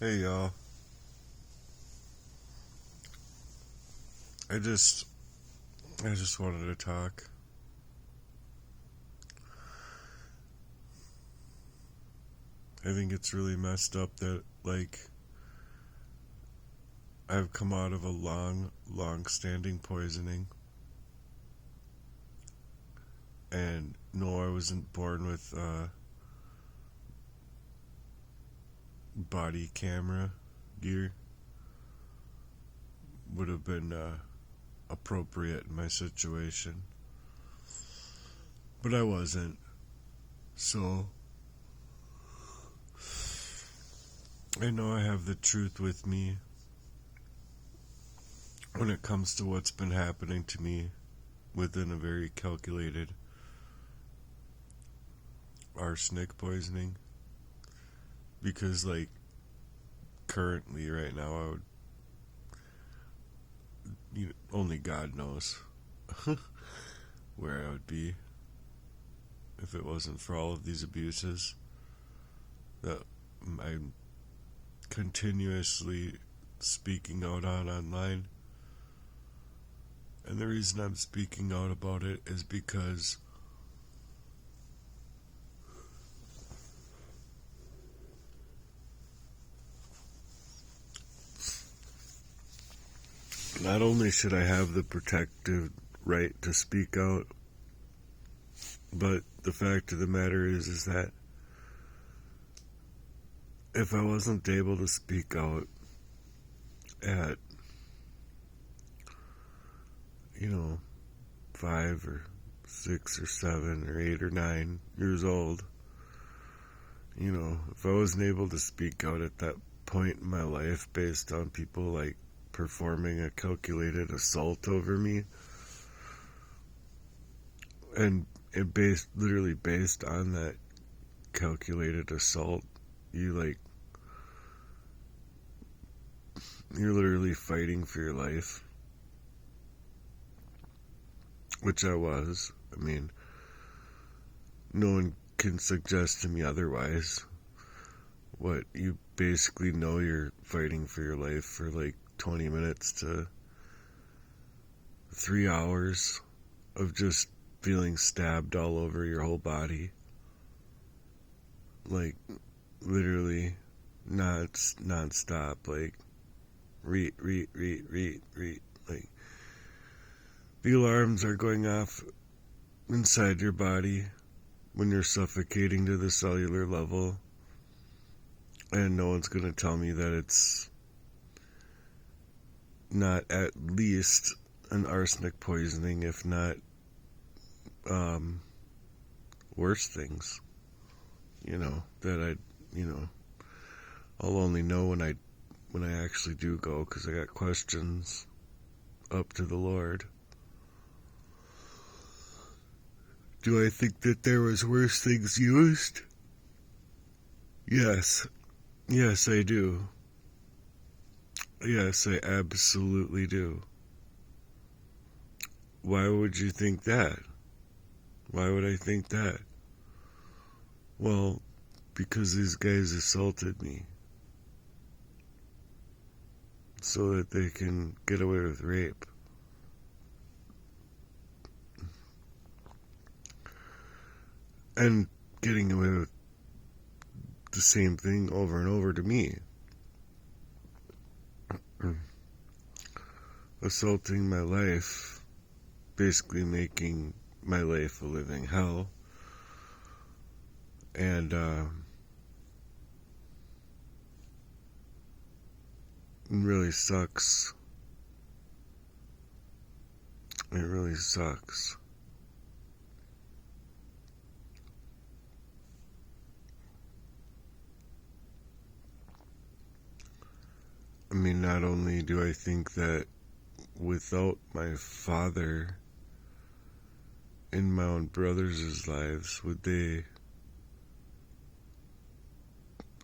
Hey y'all. I just I just wanted to talk. I think it's really messed up that I've come out of a long standing poisoning, and no, I wasn't born with body camera gear. Would have been appropriate in my situation. But I wasn't. So I know I have the truth with me when it comes to what's been happening to me within a very calculated arsenic poisoning. Because, currently, right now, I would. Only God knows where I would be if it wasn't for all of these abuses that I'm continuously speaking out on online. And the reason I'm speaking out about it is because not only should I have the protective right to speak out, but the fact of the matter is that if I wasn't able to speak out at, 5 or 6 or 7 or 8 or 9 years old, if I wasn't able to speak out at that point in my life based on people performing a calculated assault over me, and literally based on that calculated assault, you're literally fighting for your life, which I was. I mean, no one can suggest to me otherwise. What, you basically know you're fighting for your life for 20 minutes to 3 hours of just feeling stabbed all over your whole body. Literally non-stop, reet. The alarms are going off inside your body when you're suffocating to the cellular level, and no one's going to tell me that it's not at least an arsenic poisoning, if not worse things. That I'll only know when I actually do go, because I got questions up to the Lord. Do I think that there was worse things used? Yes. Yes, I do. Yes, I absolutely do. Why would you think that? Why would I think that? Well, because these guys assaulted me so that they can get away with rape. And getting away with the same thing over and over to me. Assaulting my life, basically making my life a living hell. And it really sucks. It really sucks. I mean, not only do I think that without my father and my own brothers' lives, would they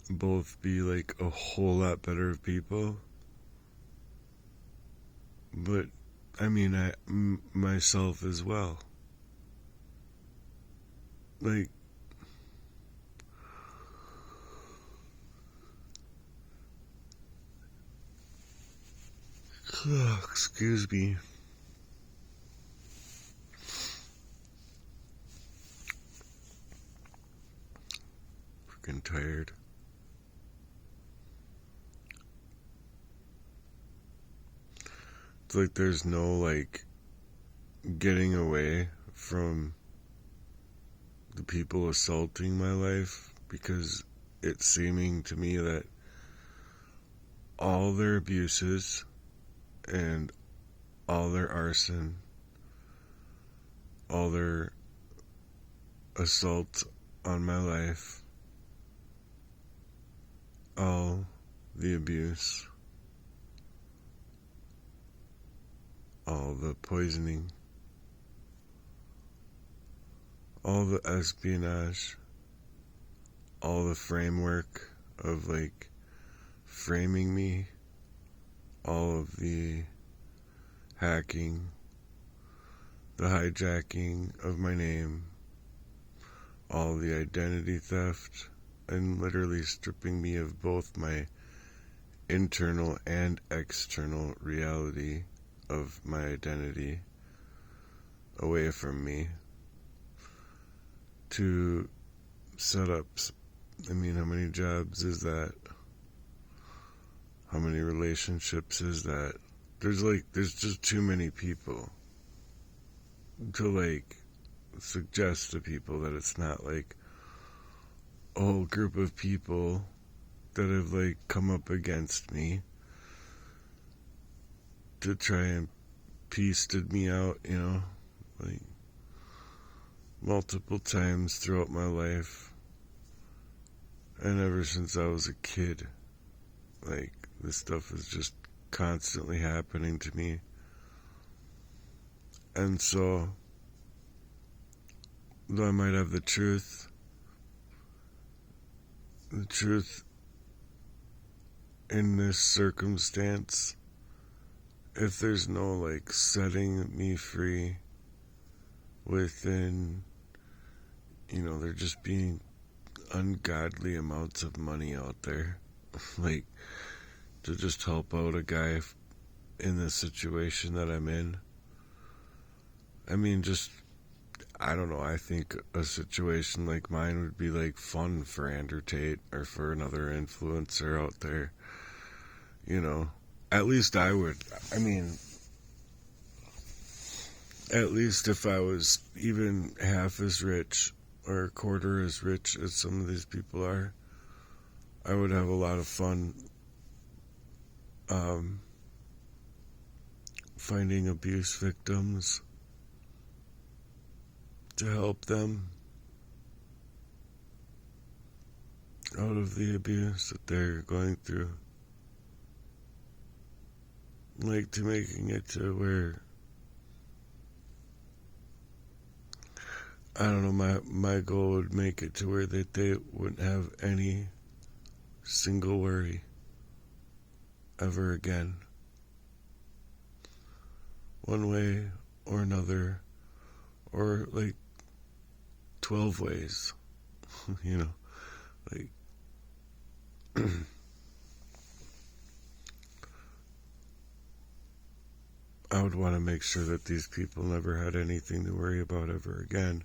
both be a whole lot better people? But, I mean, myself as well. Excuse me. Freaking tired. It's like there's no, like, getting away from the people assaulting my life, because it's seeming to me that all their abuses and all their arson, all their assault on my life, all the abuse, all the poisoning, all the espionage, all the framework of, like, framing me, all of the hacking, the hijacking of my name, all the identity theft, and literally stripping me of both my internal and external reality of my identity away from me, to set up, I mean, how many jobs is that? How many relationships is that? There's just too many people to, like, suggest to people that it's not, like, a whole group of people that have, like, come up against me to try and pieced me out, you know, like, multiple times throughout my life. And ever since I was a kid, like, this stuff is just constantly happening to me. And so, though I might have the truth in this circumstance, if there's no, like, setting me free within, you know, there just being ungodly amounts of money out there, like, to just help out a guy in the situation that I'm in. I mean, just, I don't know, I think a situation like mine would be, like, fun for Andrew Tate or for another influencer out there, you know. At least I would. I mean, at least if I was even half as rich or a quarter as rich as some of these people are, I would have a lot of fun finding abuse victims to help them out of the abuse that they're going through. Like, to making it to where, I don't know, my goal would make it to where that they wouldn't have any single worry ever again, one way or another, or like 12 ways, you know, like, I would want to make sure that these people never had anything to worry about ever again.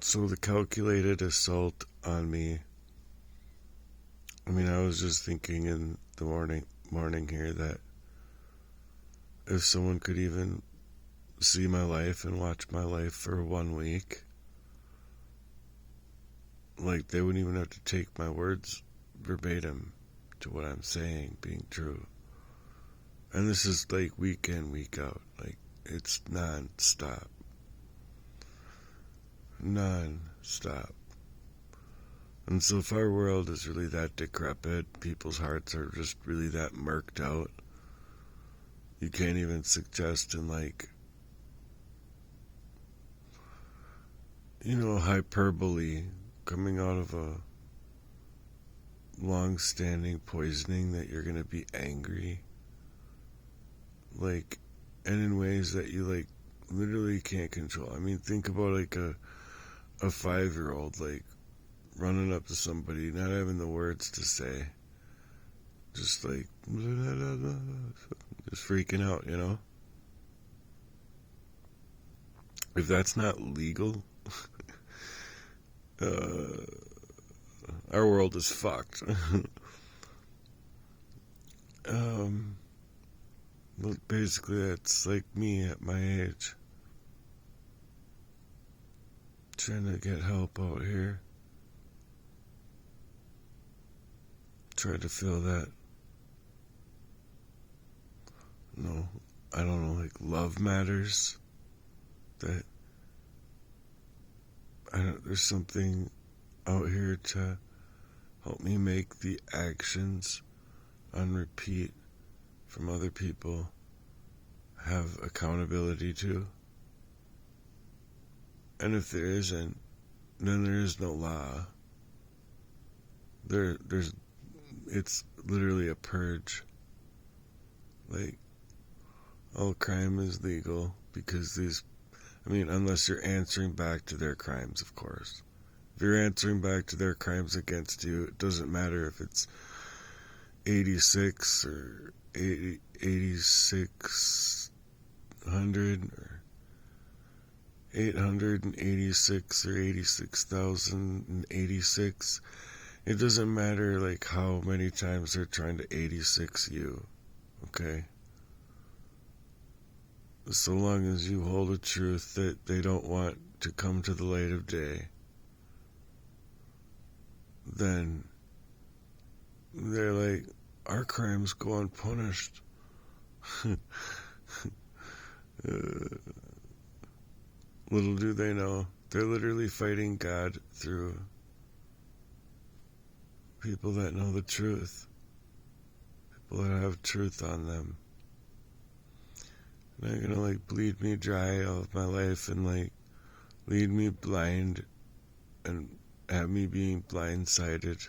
So the calculated assault on me, I mean, I was just thinking in the morning here that if someone could even see my life and watch my life for 1 week, like, they wouldn't even have to take my words verbatim to what I'm saying being true. And this is, like, week in, week out. Like, it's non-stop. Non-stop. And so if our world is really that decrepit, people's hearts are just really that murked out, you can't even suggest in, like, you know, hyperbole coming out of a long-standing poisoning that you're gonna be angry, like, and in ways that you, like, literally can't control. I mean, think about, like, a a 5-year-old, like, running up to somebody, not having the words to say, just like, just freaking out, you know? If that's not legal, our world is fucked. Well, basically, that's like me at my age. Trying to get help out here. Try to feel that. No, I don't know, like love matters. That there's something out here to help me make the actions on repeat from other people have accountability to. And if there isn't, then there is no law. It's literally a purge. Like, all crime is legal because unless you're answering back to their crimes, of course. If you're answering back to their crimes against you, it doesn't matter if it's 86 or 8600 or 886 or 86,086. It doesn't matter like how many times they're trying to 86 you, okay? So long as you hold a truth that they don't want to come to the light of day, then they're like, our crimes go unpunished. Little do they know, they're literally fighting God through people that know the truth. People that have truth on them. And they're gonna like bleed me dry all of my life and like lead me blind and have me being blindsided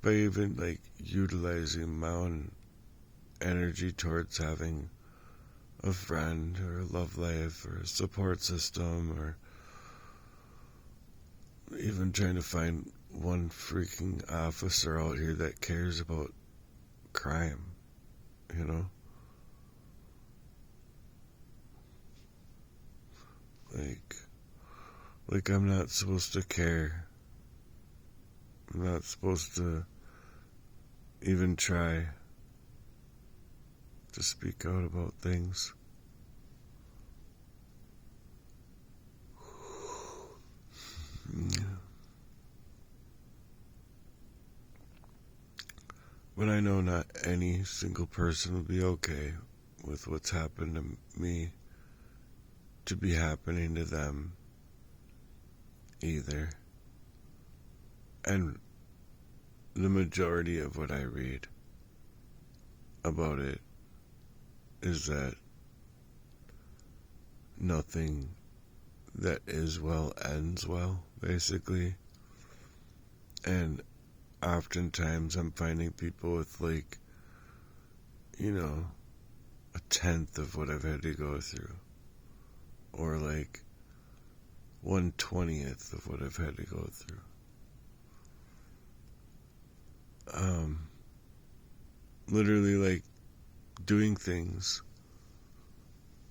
by even like utilizing my own energy towards having a friend or a love life or a support system, or even trying to find one freaking officer out here that cares about crime, you know? Like I'm not supposed to care. I'm not supposed to even try to speak out about things. Yeah. But I know not any single person will be okay with what's happened to me to be happening to them either. And the majority of what I read about it is that nothing that is well ends well, basically. And oftentimes I'm finding people with like, you know, a tenth of what I've had to go through. Or like 1/20th of what I've had to go through. Literally like doing things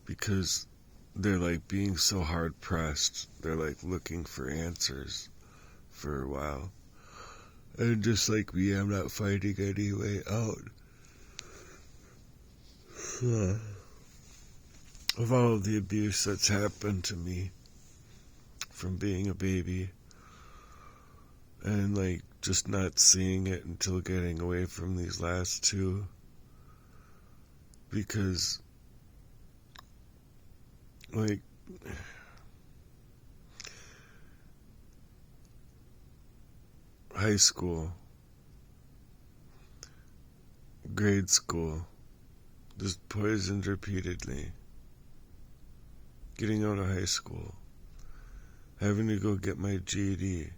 because they're like being so hard pressed. They're like looking for answers for a while. And just like me, I'm not finding any way out of all of the abuse that's happened to me from being a baby. And like just not seeing it until getting away from these last two. Because like high school, grade school, just poisoned repeatedly. Getting out of high school, having to go get my GED,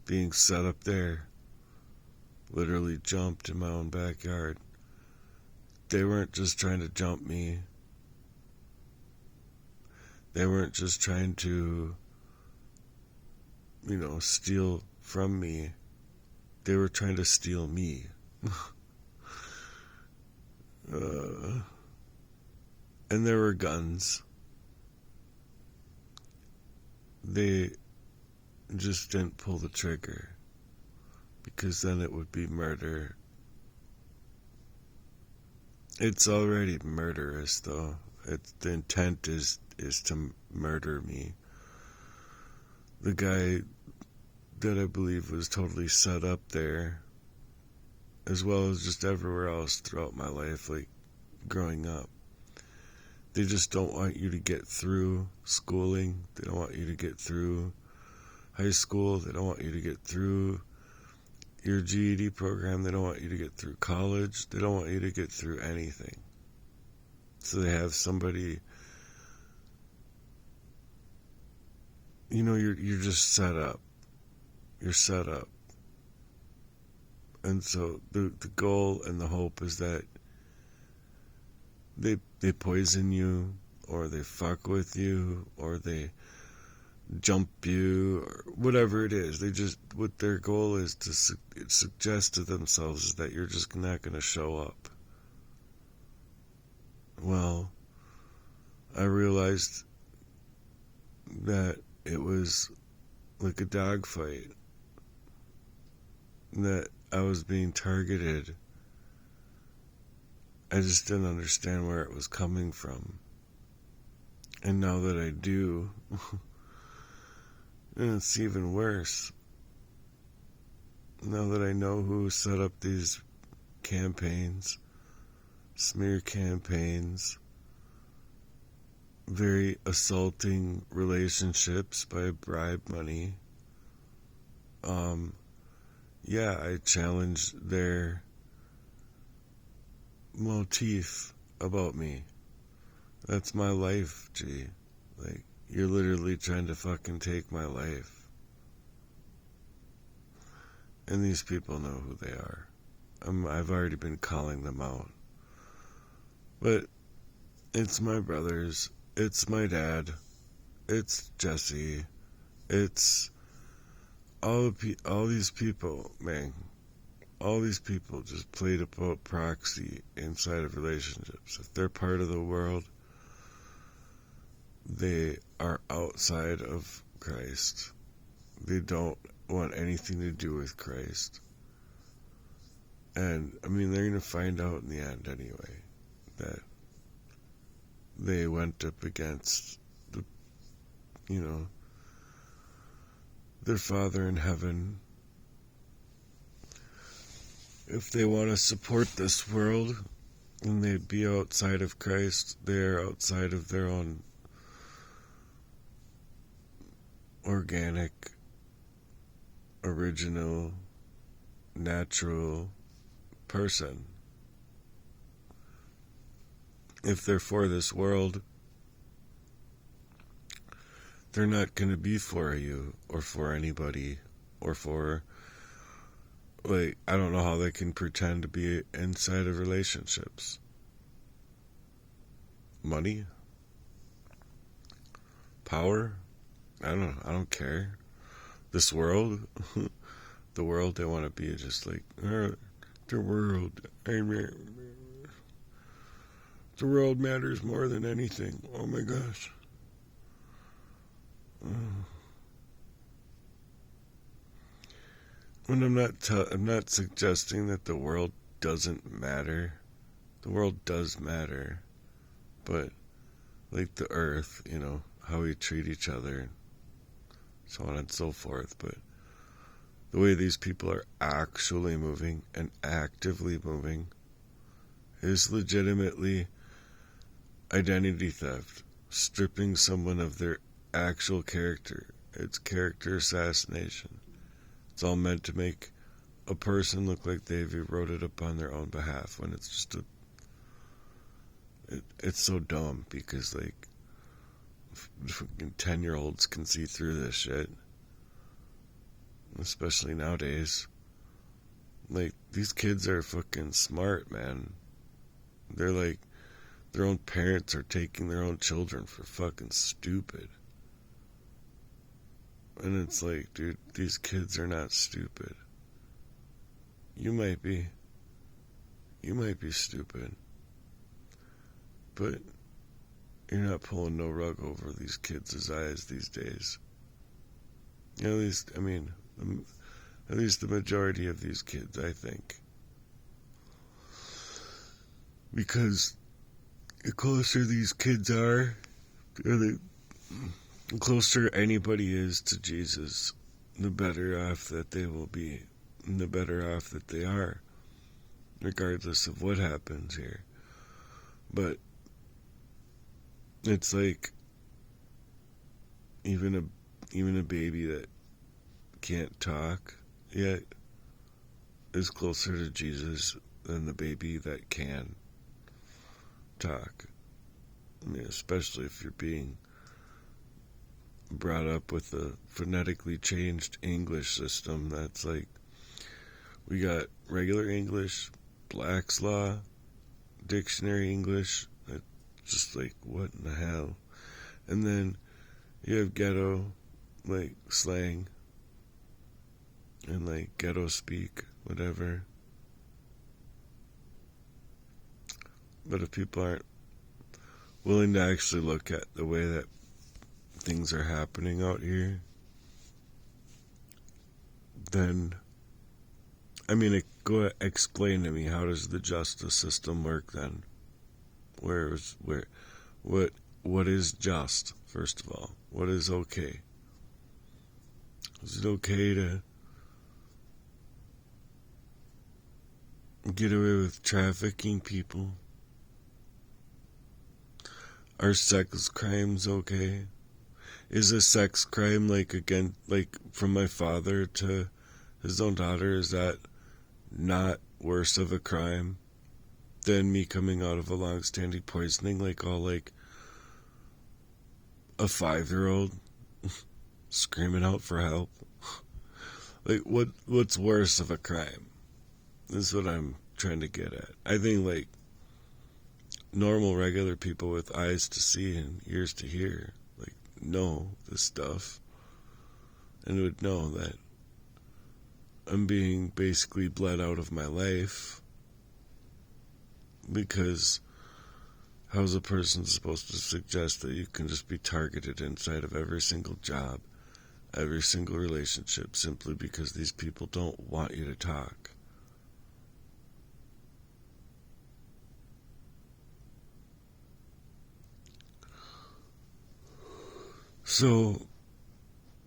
being set up there, literally jumped in my own backyard. They weren't just trying to jump me. They weren't just trying to steal from me. They were trying to steal me. And there were guns. They just didn't pull the trigger, because then it would be murder. It's already murderous, though. The intent is to murder me. The guy that I believe was totally set up there, as well as just everywhere else throughout my life, like growing up. They just don't want you to get through schooling. They don't want you to get through high school. They don't want you to get through your GED program. They don't want you to get through college. They don't want you to get through anything. So they have somebody, you're just set up. You're set up. And so the goal and the hope is that they poison you, or they fuck with you, or they jump you, or whatever it is. What their goal is to suggest to themselves is that you're just not going to show up. Well, I realized that it was like a dogfight, that I was being targeted. I just didn't understand where it was coming from. And now that I do, and it's even worse. Now that I know who set up these campaigns, smear campaigns, very assaulting relationships by bribe money, I challenged their motif about me. That's my life, G. Like, you're literally trying to fucking take my life. And these people know who they are. I've already been calling them out. But it's my brothers. It's my dad. It's Jesse. It's all these people, man. All these people just played a proxy inside of relationships. If they're part of the world, they are outside of Christ. They don't want anything to do with Christ. And, they're going to find out in the end anyway that they went up against their Father in heaven. If they want to support this world and they be outside of Christ, they're outside of their own organic, original, natural person. If they're for this world, they're not going to be for you or for anybody or for, I don't know how they can pretend to be inside of relationships. Money? Power? I don't care. This world? The world they want to be is just like, the world. The world matters more than anything. Oh my gosh. And I'm not suggesting that the world doesn't matter. The world does matter. But, like the earth, how we treat each other, so on and so forth. But the way these people are actually moving and actively moving is legitimately identity theft, stripping someone of their actual character. It's character assassination. It's all meant to make a person look like they've eroded upon their own behalf, when it's just it's so dumb, because 10-year-olds can see through this shit, especially nowadays. These kids are fucking smart, man. They're their own parents are taking their own children for fucking stupid. And it's like, dude, these kids are not stupid. You might be. You might be stupid. But you're not pulling no rug over these kids' eyes these days. At least, at least the majority of these kids, I think. Because the closer these kids are, the closer anybody is to Jesus, the better off that they will be, and the better off that they are, regardless of what happens here. But it's like even a baby that can't talk yet is closer to Jesus than the baby that can talk. Especially if you're being brought up with a phonetically changed English system. That's like, we got regular English, Black's Law, dictionary English. That's just like, what in the hell? And then you have ghetto, like, slang, and like ghetto speak, whatever. But if people aren't willing to actually look at the way that things are happening out here, then, go explain to me, how does the justice system work then? What is just, first of all? What is okay? Is it okay to get away with trafficking people? Are sex crimes okay? Is a sex crime, like from my father to his own daughter, is that not worse of a crime than me coming out of a long-standing poisoning, like a 5-year-old screaming out for help? Like, what's worse of a crime? This is what I'm trying to get at. I think, like, normal, regular people with eyes to see and ears to hear, like, know this stuff and would know that I'm being basically bled out of my life, because how's a person supposed to suggest that you can just be targeted inside of every single job, every single relationship, simply because these people don't want you to talk? So,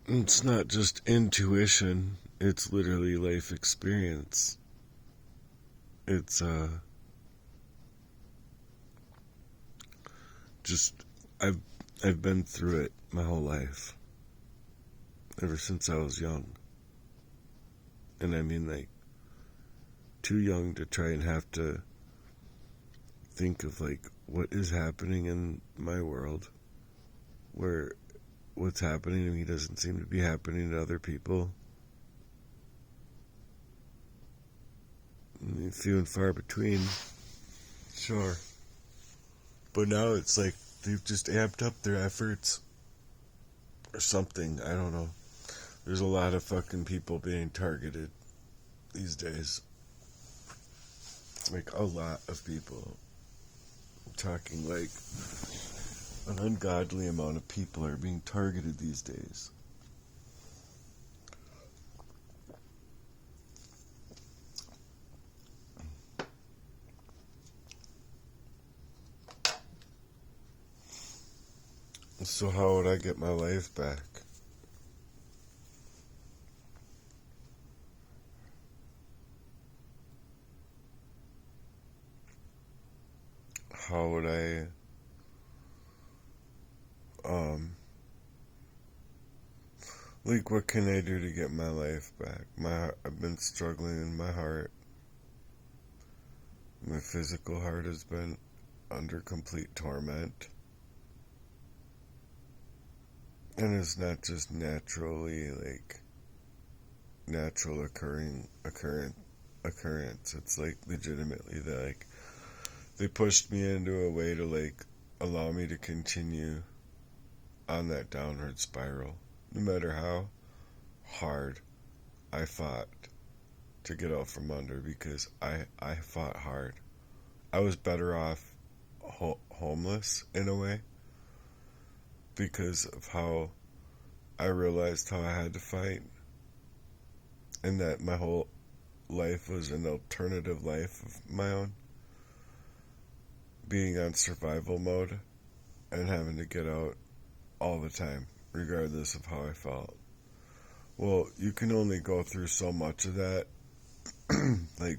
it's not just intuition, it's literally life experience. It's, I've been through it my whole life. Ever since I was young. And like, too young to try and have to think of, like, what is happening in my world, where what's happening to me doesn't seem to be happening to other people. Few and far between, sure. But now it's like they've just amped up their efforts or something. I don't know. There's a lot of fucking people being targeted these days. Like, a lot of people. I'm talking like an ungodly amount of people are being targeted these days. So how would I get my life back? How would I like, what can I do to get my life back? I've been struggling in my heart. My physical heart has been under complete torment. And it's not just naturally, like, natural occurrence. It's like legitimately they pushed me into a way to, like, allow me to continue on that downward spiral, no matter how. hard I fought to get out from under, because I fought hard. I was better off homeless in a way, because of how I realized how I had to fight, and that my whole life was an alternative life of my own, being on survival mode and having to get out all the time, regardless of how I felt. Well, you can only go through so much of that. Like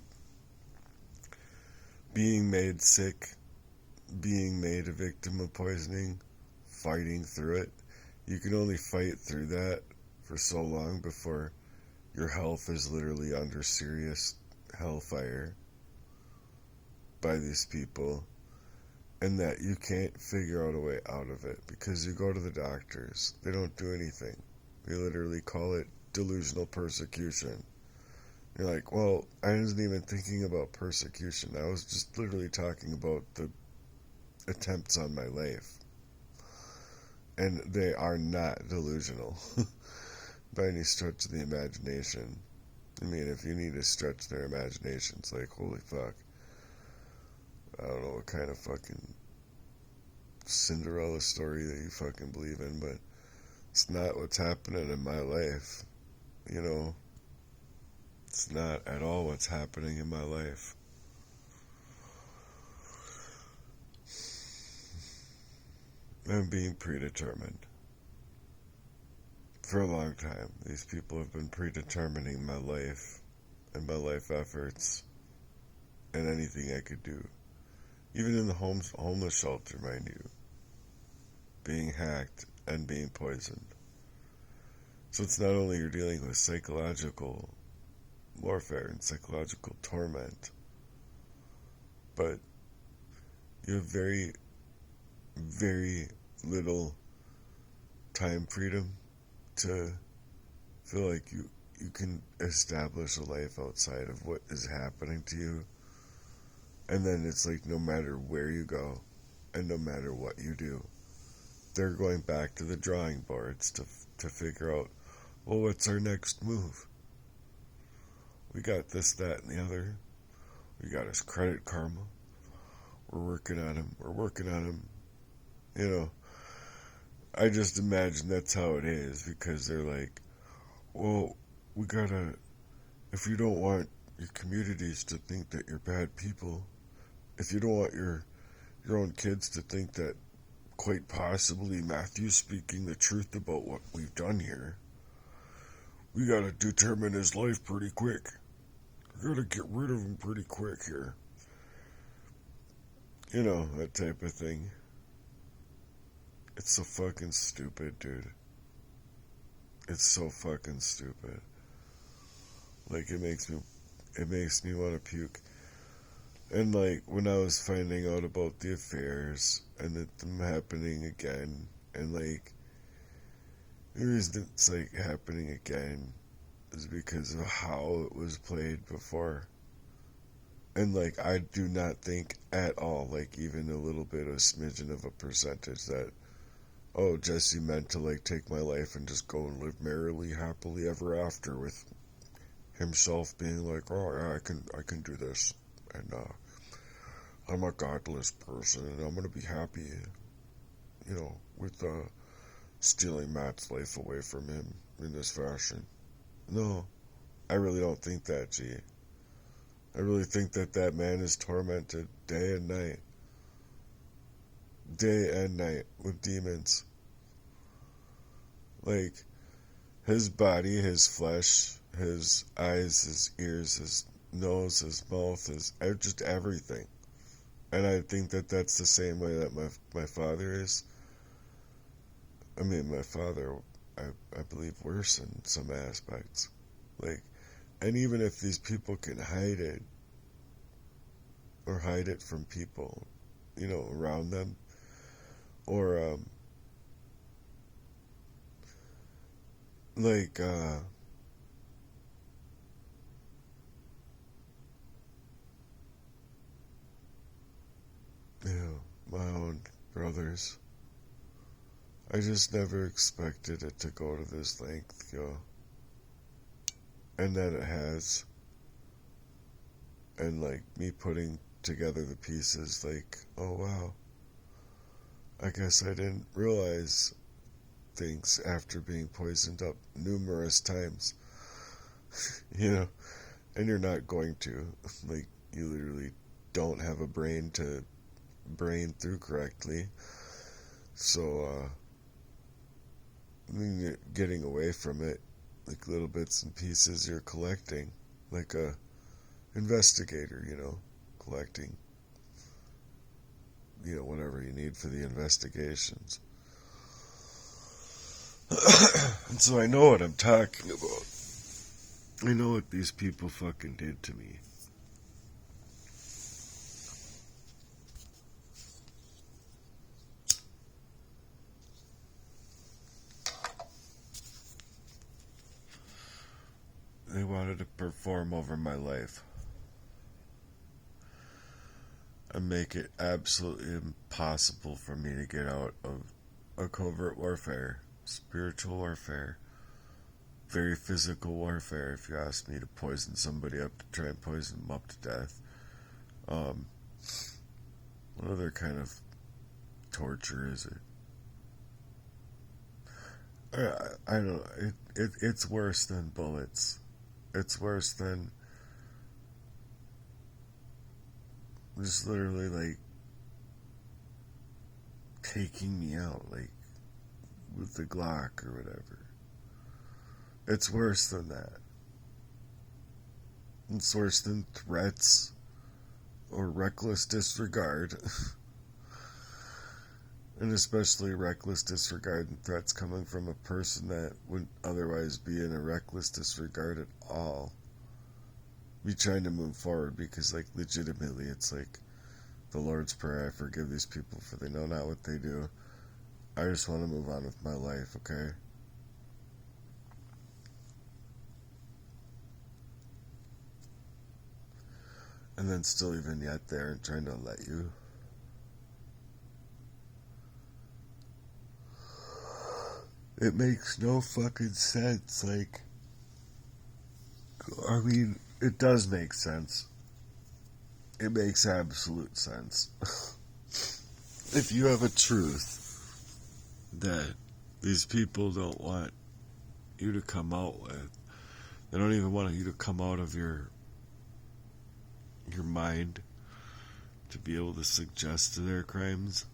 being made sick, being made a victim of poisoning, fighting through it. You can only fight through that for so long before your health is literally under serious hellfire by these people, and that you can't figure out a way out of it, because you go to the doctors, they don't do anything. They literally call it delusional persecution. You're like, well, I wasn't even thinking about persecution. I was just literally talking about the attempts on my life. And they are not delusional by any stretch of the imagination. I mean, if you need to stretch their imaginations, like, holy fuck. I don't know what kind of fucking Cinderella story that you fucking believe in, but it's not what's happening in my life. You know, it's not at all what's happening in my life. I'm being predetermined. For a long time, these people have been predetermining my life and my life efforts and anything I could do. Even in the homeless shelter, mind you. Being hacked and being poisoned. So it's not only you're dealing with psychological warfare and psychological torment, but you have very, very little time freedom to feel like you can establish a life outside of what is happening to you. And then it's like no matter where you go and no matter what you do, they're going back to the drawing boards to figure out, well, what's our next move? We got this, that, and the other. We got his Credit Karma. We're working on him. We're working on him. You know, I just imagine that's how it is, because they're like, well, we gotta, if you don't want your communities to think that you're bad people, if you don't want your own kids to think that quite possibly Matthew's speaking the truth about what we've done here, we gotta determine his life pretty quick. We gotta get rid of him pretty quick here. You know, that type of thing. It's so fucking stupid, dude. It's so fucking stupid. Like, it makes me want to puke. And like, when I was finding out about the affairs and them happening again, and like, the reason it's like happening again is because of how it was played before. And like, I do not think at all, like even a little bit, a smidgen of a percentage, that, oh, Jesse meant to like take my life and just go and live merrily, happily ever after, with himself being like, oh yeah, I can do this, and I'm a godless person, and I'm gonna be happy, you know, with stealing Matt's life away from him in this fashion. No, I really don't think that, G. I really think that man is tormented day and night. Day and night with demons. Like, his body, his flesh, his eyes, his ears, his nose, his mouth, his just everything. And I think that that's the same way that my father is. I mean, my father, I believe, worse in some aspects. Like, and even if these people can hide it, or hide it from people, you know, around them, or, like, you know, my own brothers, I just never expected it to go to this length, yo. and that it has. And like me putting together the pieces, like, oh wow, I guess I didn't realize things after being poisoned up numerous times. You know, and you're not going to. Like, you literally don't have a brain to brain through correctly. So, getting away from it, like little bits and pieces you're collecting, like a investigator, collecting, whatever you need for the investigations. And so I know what I'm talking about. I know what these people fucking did to me. They wanted to perform over my life and make it absolutely impossible for me to get out of a covert warfare, spiritual warfare, very physical warfare. If you ask me to poison somebody up, to try and poison them up to death, what other kind of torture is it? I don't know. It's worse than bullets. It's worse than just literally like taking me out, like with the Glock or whatever. It's worse than that. It's worse than threats or reckless disregard. And especially reckless disregard and threats coming from a person that wouldn't otherwise be in a reckless disregard at all. Be trying to move forward because, like, legitimately, it's like the Lord's Prayer. I forgive these people for they know not what they do. I just want to move on with my life, okay? And then still even yet there and trying to let you. It makes no fucking sense. Like, I mean, it does make sense. It makes absolute sense. If you have a truth that these people don't want you to come out with, they don't even want you to come out of your mind to be able to suggest to their crimes.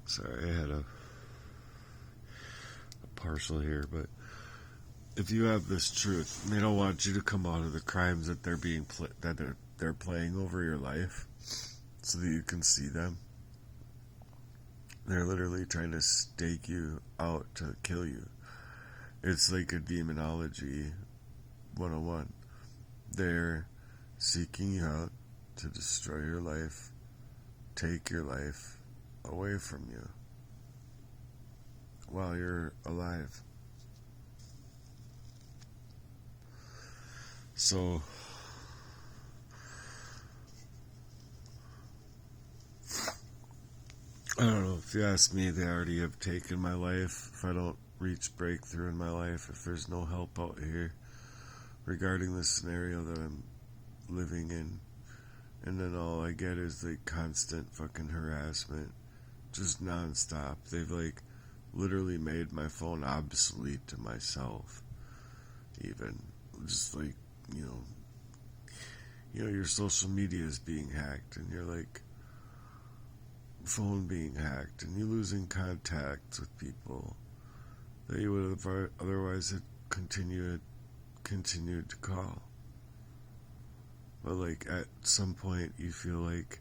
Sorry, I had a partial here, but if you have this truth, they don't want you to come out of the crimes that they're playing over your life, so that you can see them. They're literally trying to stake you out to kill you. It's like a demonology 101. They're seeking you out to destroy your life, take your life away from you while you're alive. So I don't know. If you ask me, they already have taken my life. If I don't reach breakthrough in my life, if there's no help out here regarding the scenario that I'm living in, and then all I get is the constant fucking harassment, just nonstop. They've like literally made my phone obsolete to myself. Even just like, your social media is being hacked, and you're like, phone being hacked, and you losing contact with people that you would have otherwise had continued to call. But like at some point you feel like,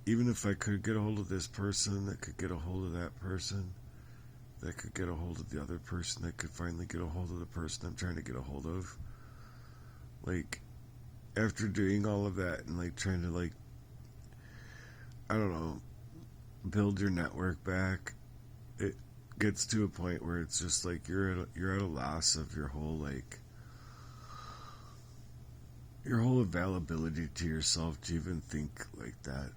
even if I could get a hold of this person that could get a hold of that person, that could get a hold of the other person, that could finally get a hold of the person I'm trying to get a hold of, like, after doing all of that and like trying to, like, I don't know, build your network back, it gets to a point where it's just like you're at a loss of your whole availability to yourself to even think like that.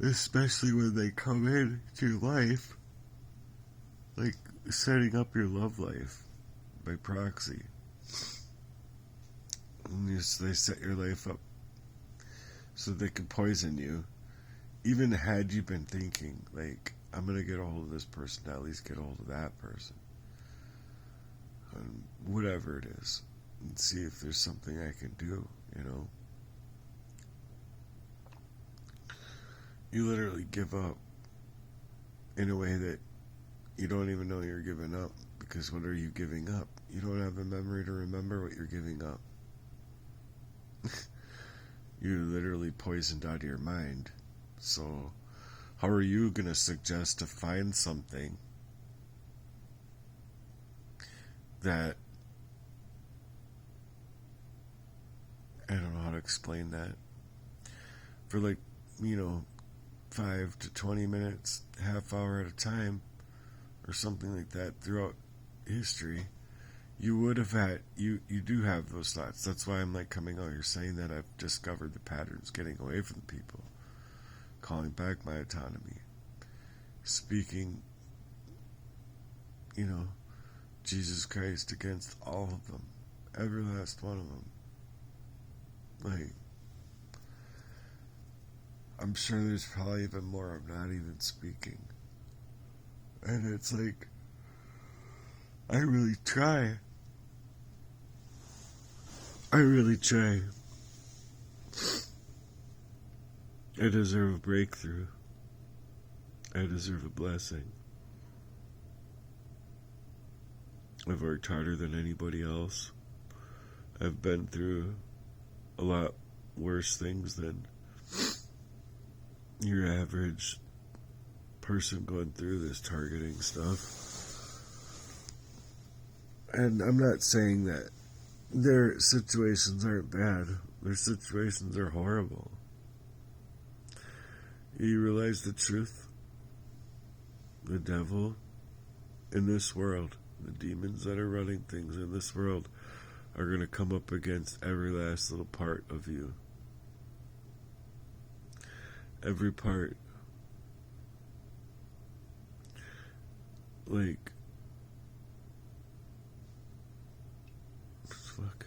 Especially when they come into your life like setting up your love life by proxy. And they set your life up so they can poison you. Even had you been thinking, like, I'm going to get a hold of this person, at least get a hold of that person. And whatever it is. And see if there's something I can do, you know. You literally give up in a way that you don't even know you're giving up. Because what are you giving up? You don't have a memory to remember what you're giving up. You're literally poisoned out of your mind. So, how are you going to suggest to find something that, I don't know how to explain that, for like, 5 to 20 minutes, half hour at a time, or something like that throughout history, you would have had, you do have those thoughts. That's why I'm like coming out here saying that I've discovered the patterns, getting away from people, calling back my autonomy, speaking, Jesus Christ against all of them, every last one of them. Like, I'm sure there's probably even more I'm not even speaking. And it's like, I really try. I deserve a breakthrough. I deserve a blessing. I've worked harder than anybody else. I've been through a lot worse things than your average person going through this targeting stuff. And I'm not saying that their situations aren't bad. Their situations are horrible. You realize the truth? The devil in this world, the demons that are running things in this world, are going to come up against every last little part of you. Every part. Like, fuck.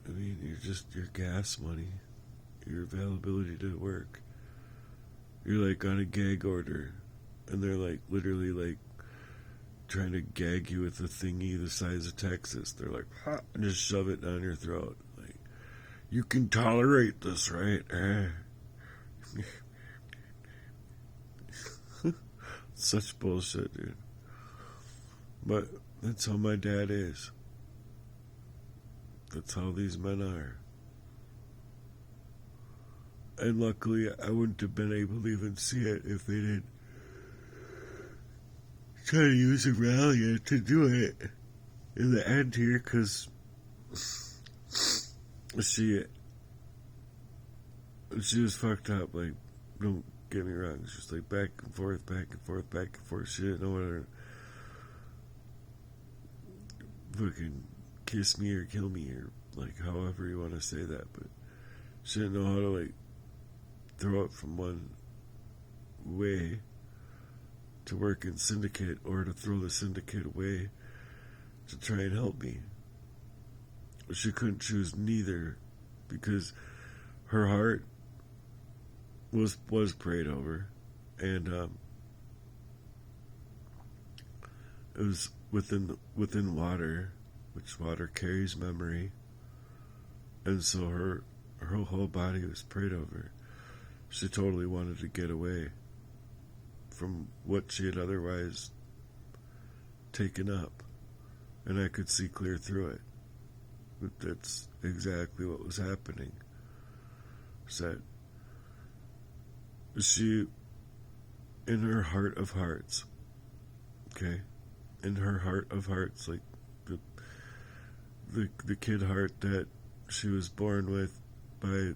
I mean, your gas money, your availability to work. You're like on a gag order, and they're like literally like trying to gag you with a thingy the size of Texas. They're like, ha, and just shove it down your throat. Like, you can tolerate this, right? Such bullshit, dude. But that's how my dad is. That's how these men are. And luckily, I wouldn't have been able to even see it if they didn't try to use Aurelia to do it in the end here, because she was fucked up. Like, don't get me wrong, it's just like back and forth, back and forth, back and forth. She didn't know whether fucking kiss me or kill me, or like however you want to say that, but she didn't know how to like throw it from one way to work in syndicate, or to throw the syndicate away to try and help me. She couldn't choose neither, because her heart was prayed over, and it was within water, which water carries memory, and so her whole body was prayed over. She totally wanted to get away from what she had otherwise taken up, and I could see clear through it. But that's exactly what was happening. That she, in her heart of hearts, okay, in her heart of hearts, like the kid heart that she was born with by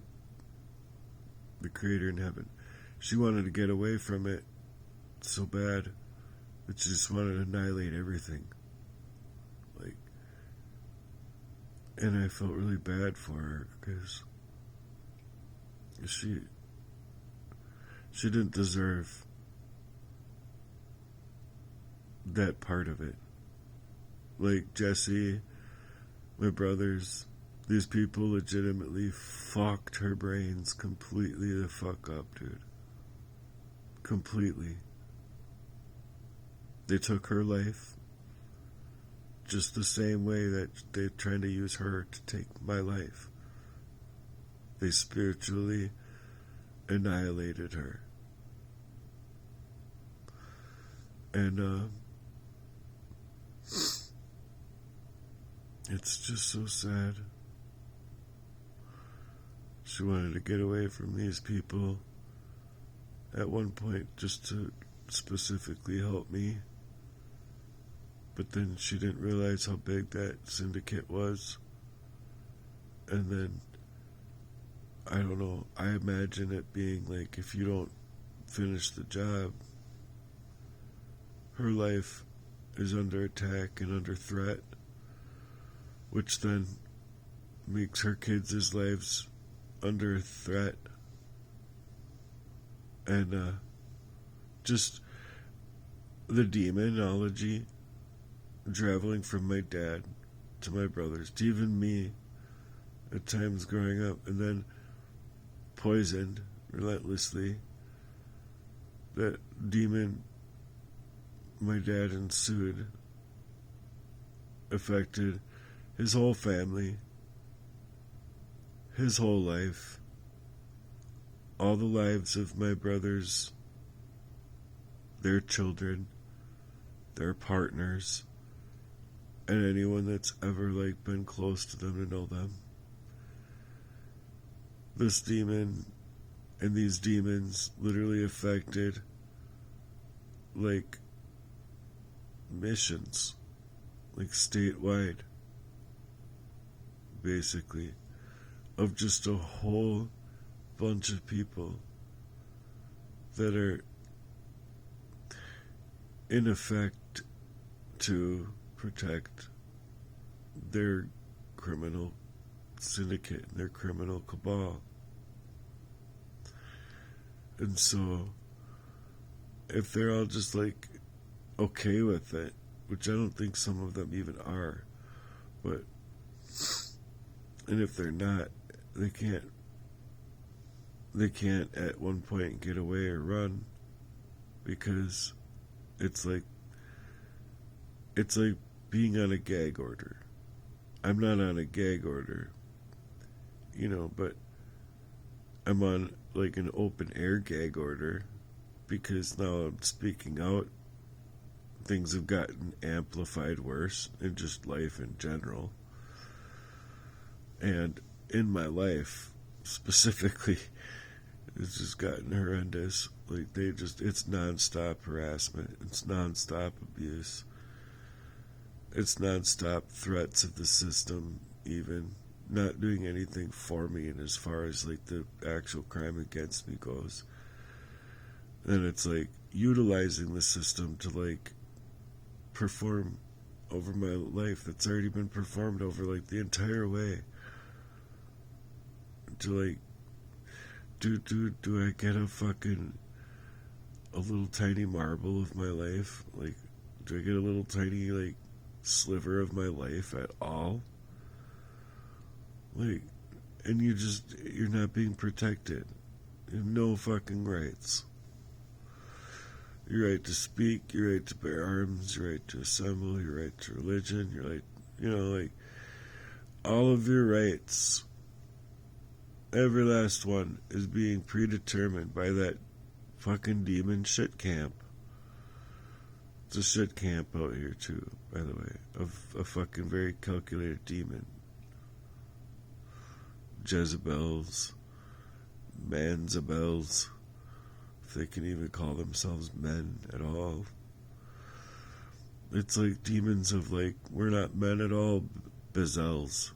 the Creator in heaven, she wanted to get away from it so bad that she just wanted to annihilate everything. Like, and I felt really bad for her, because she didn't deserve that part of it. Like Jesse, my brothers, these people legitimately fucked her brains completely the fuck up, dude. Completely. They took her life just the same way that they're trying to use her to take my life. They spiritually annihilated her. And it's just so sad. She wanted to get away from these people at one point just to specifically help me. But then she didn't realize how big that syndicate was. And then, I don't know, I imagine it being like if you don't finish the job, her life is under attack and under threat, which then makes her kids' lives under threat. And just the demonology traveling from my dad to my brothers to even me at times growing up, and then poisoned relentlessly. That demon my dad ensued affected his whole family, his whole life, all the lives of my brothers, their children, their partners, and anyone that's ever been close to them to know them. This demon and these demons literally affected missions, statewide, basically, of just a whole bunch of people that are in effect to protect their criminal syndicate and their criminal cabal. And so, if they're all just okay with it, which I don't think some of them even are, and if they're not, they can't at one point get away or run, because it's like being on a gag order. I'm not on a gag order, but I'm on an open air gag order, because now I'm speaking out. Things have gotten amplified worse in just life in general. And in my life, specifically, it's just gotten horrendous. It's nonstop harassment. It's nonstop abuse. It's nonstop threats of the system, even not doing anything for me, and as far as the actual crime against me goes. And it's utilizing the system to perform over my life that's already been performed over the entire way. To do I get a little tiny marble of my life? Do I get a little tiny sliver of my life at all? And you're not being protected. You have no fucking rights. Your right to speak, your right to bear arms, your right to assemble, your right to religion, your right, all of your rights, every last one, is being predetermined by that fucking demon shit camp. It's a shit camp out here too, by the way, of a fucking very calculated demon. Jezebels, Manzabels, if they can even call themselves men at all. It's demons of we're not men at all, Bezels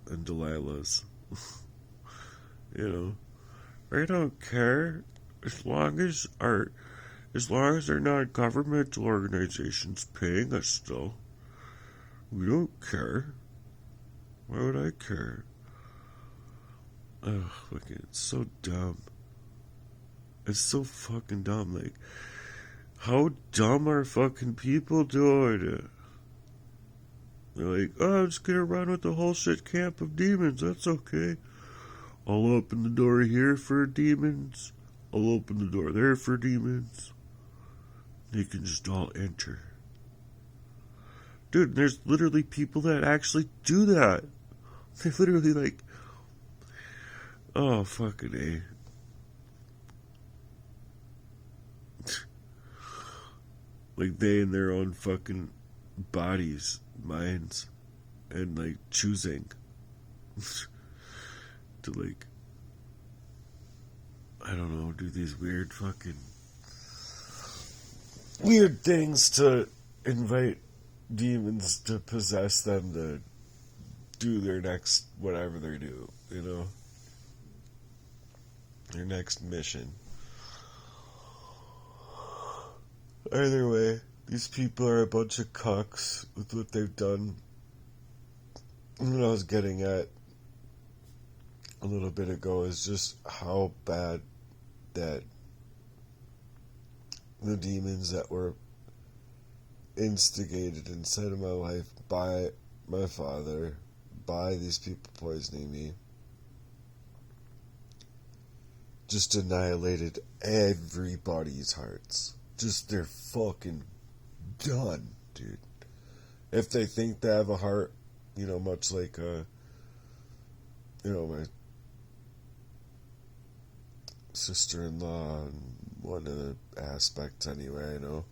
and Delilahs. I don't care as long as they're not governmental organizations paying us still. We don't care. Why would I care? Ugh, it's so dumb. It's so fucking dumb. How dumb are fucking people doing it? They're like, oh, I'm just gonna run with the whole shit camp of demons. That's okay. I'll open the door here for demons. I'll open the door there for demons. They can just all enter. Dude, there's literally people that actually do that. They literally like, oh, fucking A. Like they in their own fucking bodies, minds, and like choosing to like, I don't know, do these weird things to invite demons to possess them to do their next whatever they do, you know? Their next mission. Either way, these people are a bunch of cucks with what they've done. And what I was getting at a little bit ago is just how bad that the demons that were instigated inside of my life by my father, by these people poisoning me, just annihilated everybody's hearts. Just they're fucking done, dude. If they think they have a heart, you know, much like my sister-in-law and one of the aspects anyway, you know.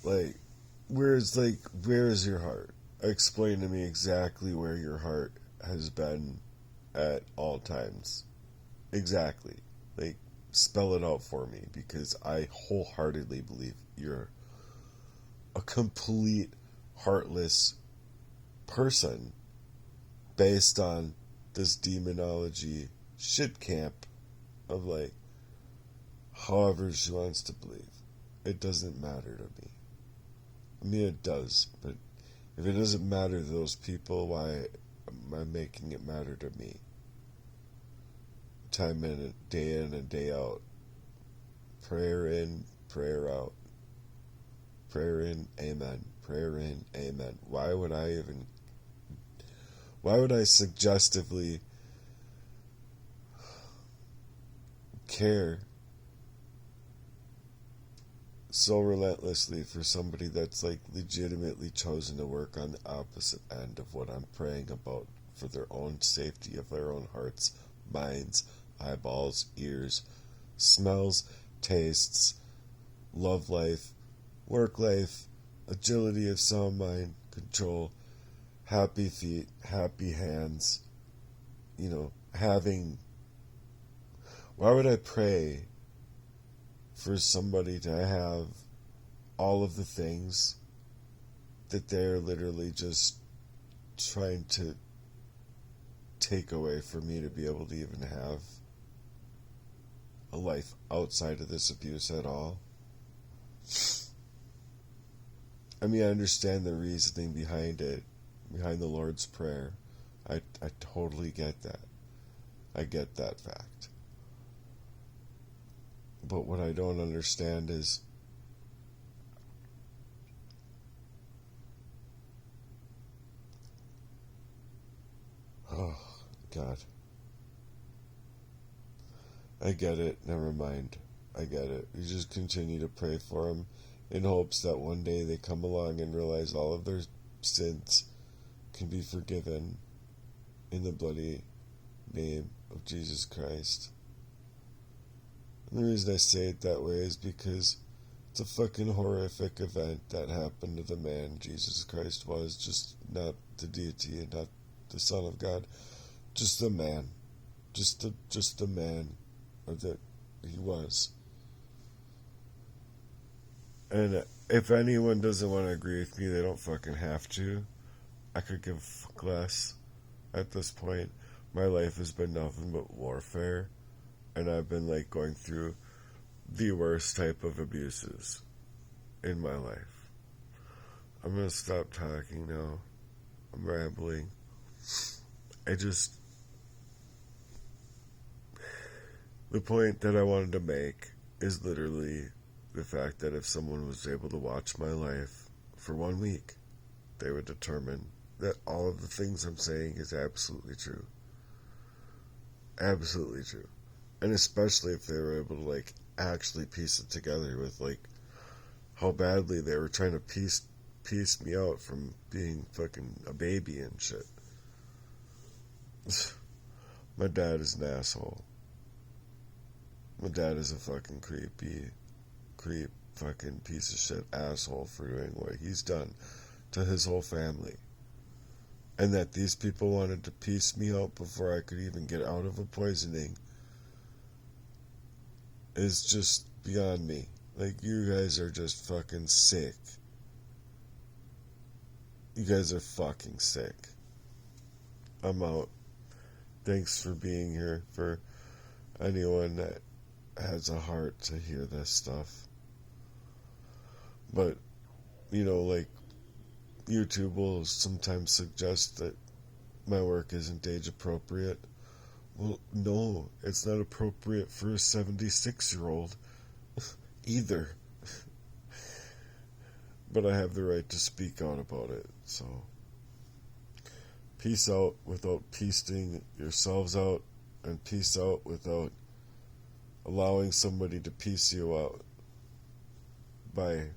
Like, where is your heart? Explain to me exactly where your heart has been at all times. Exactly. Like, spell it out for me, because I wholeheartedly believe you're a complete heartless person based on this demonology shit camp of like however she wants to believe. It doesn't matter to me. I mean, it does, but if it doesn't matter to those people, why am I making it matter to me? Time in and day out. Prayer in, prayer out. Prayer in, amen. Prayer in, amen. Why would I suggestively care so relentlessly for somebody that's like legitimately chosen to work on the opposite end of what I'm praying about for their own safety of their own hearts, minds, eyeballs, ears, smells, tastes, love life, work life, agility of sound mind, control, happy feet, happy hands, you know, having. Why would I pray for somebody to have all of the things that they're literally just trying to take away for me to be able to even have a life outside of this abuse at all? I mean, I understand the reasoning behind it, behind the Lord's Prayer. I totally get that. I get that fact. But what I don't understand is oh, God. I get it. Never mind. I get it. You just continue to pray for them in hopes that one day they come along and realize all of their sins can be forgiven in the bloody name of Jesus Christ. And the reason I say it that way is because it's a fucking horrific event that happened to the man Jesus Christ was, just not the deity and not the Son of God, just the man, just the man that he was. And if anyone doesn't want to agree with me, they don't fucking have to. I could give a fuck less at this point. My life has been nothing but warfare, and I've been like going through the worst type of abuses in my life. I'm gonna stop talking now. I'm rambling. The point that I wanted to make is literally the fact that if someone was able to watch my life for 1 week, they would determine that all of the things I'm saying is absolutely true. Absolutely true. And especially if they were able to, like, actually piece it together with, like, how badly they were trying to piece me out from being fucking a baby and shit. My dad is an asshole. My dad is a fucking creep, fucking piece of shit asshole for doing what he's done to his whole family. And that these people wanted to piece me out before I could even get out of a poisoning is just beyond me. Like, you guys are just fucking sick. You guys are fucking sick. I'm out. Thanks for being here. For anyone that has a heart to hear this stuff. But, you know, like, YouTube will sometimes suggest that my work isn't age appropriate. Well, no, it's not appropriate for a 76-year-old either. But I have the right to speak out about it, so peace out without piecing yourselves out, and peace out without allowing somebody to piece you out. Bye.